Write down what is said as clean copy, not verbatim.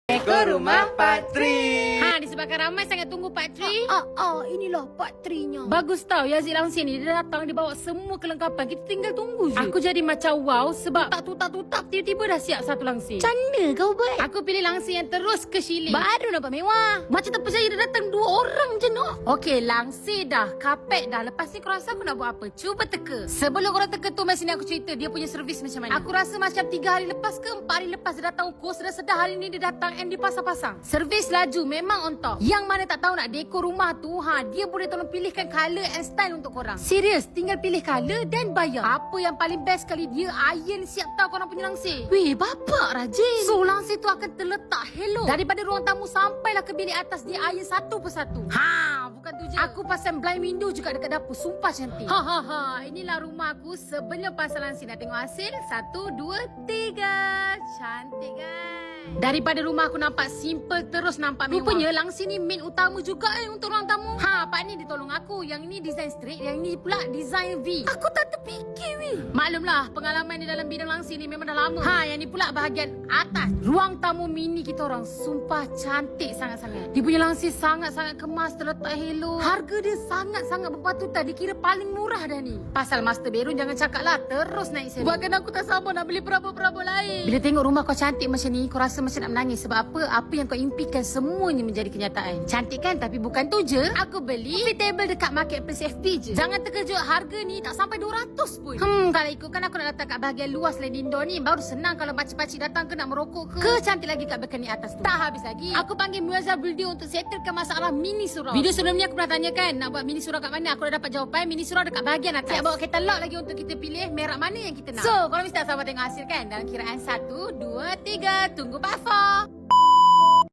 Ke rumah Pak Tri. Disebabkan ramai sangat tunggu Pak Tri. Inilah Pak Tri-nya. Bagus tau Yazid langsung ni. Dia datang, dia bawa semua kelengkapan. Kita tinggal tunggu je. Aku jadi macam wow sebab tak tutap tiba-tiba dah siap satu langsir. Canda kau buat. Aku pilih langsir yang terus ke Shilin. Baru nampak mewah. Macam tak percaya dia datang 2 orang je no. Okey, langsir dah, kapet dah. Lepas ni korang rasa aku nak buat apa? Cuba teka. Sebelum korang teka tu, masa ni aku cerita dia punya servis macam mana. Aku rasa macam 3 hari lepas ke 4 hari lepas dia datang ukur. Sedar-sedar hari ni dia datang and dia pasang-pasang. Servis laju, memang on top. Yang mana tak tahu nak dekor rumah tu, dia boleh tolong pilihkan colour and style untuk korang. Serius, tinggal pilih colour dan bayar. Apa yang paling best kali dia iron siap tau korang punya langsir. Weh, bapak rajin. So langsir tu akan terletak hello. Daripada ruang tamu sampailah ke bilik atas, dia iron satu persatu. Bukan tu je. Aku pasang blind window juga dekat dapur. Sumpah cantik. Inilah rumah aku sebelum pasang langsir. Nak tengok hasil? 1, 2, 3. Cantik kan? Daripada rumah aku nampak simple terus nampak mewah. Rupanya langsir ni main utama juga untuk ruang tamu. Pak ni dia tolong aku. Yang ni design straight, yang ni pula design V. Aku tak terfikir weh. Maklumlah, pengalaman ni dalam bidang langsir ni memang dah lama. Yang ni pula bahagian atas. Ruang tamu mini kita orang. Sumpah cantik sangat-sangat. Dia punya langsir sangat-sangat kemas, terletak hello. Harga dia sangat-sangat berpatutan. Dia kira paling murah dah ni. Pasal master bedroom jangan cakap lah, terus naik seri. Buatkan aku tak sabar nak beli perabot-perabot lain. Bila tengok rumah kau cantik macam ni, kau rasa macam nak menangis. Sebab apa? Apa yang kau impikan semuanya menjadi kenyataan. Cantik kan? Tapi bukan tu je. Aku beli coffee table dekat Marketplace FB je. Jangan terkejut, harga ni tak sampai 200 pun. Kalau ikutkan aku nak datang kat bahagian luas lain indoor ni, baru senang kalau pakcik-pakcik datang ke nak merokok ke cantik lagi kat balcony atas tu. Tak habis lagi, aku panggil Muazzar Builder untuk settlekan masalah mini surau. Video sebelum ni aku pernah tanya kan, nak buat mini surau kat mana? Aku dah dapat jawapan, mini surau dekat bahagian atas. Siap bawa katalog lagi untuk kita pilih merek mana yang kita nak. So, korang mesti tak sabar tengok hasil kan? Dalam kiraan 1, 2, 3, tunggu Pak Fah.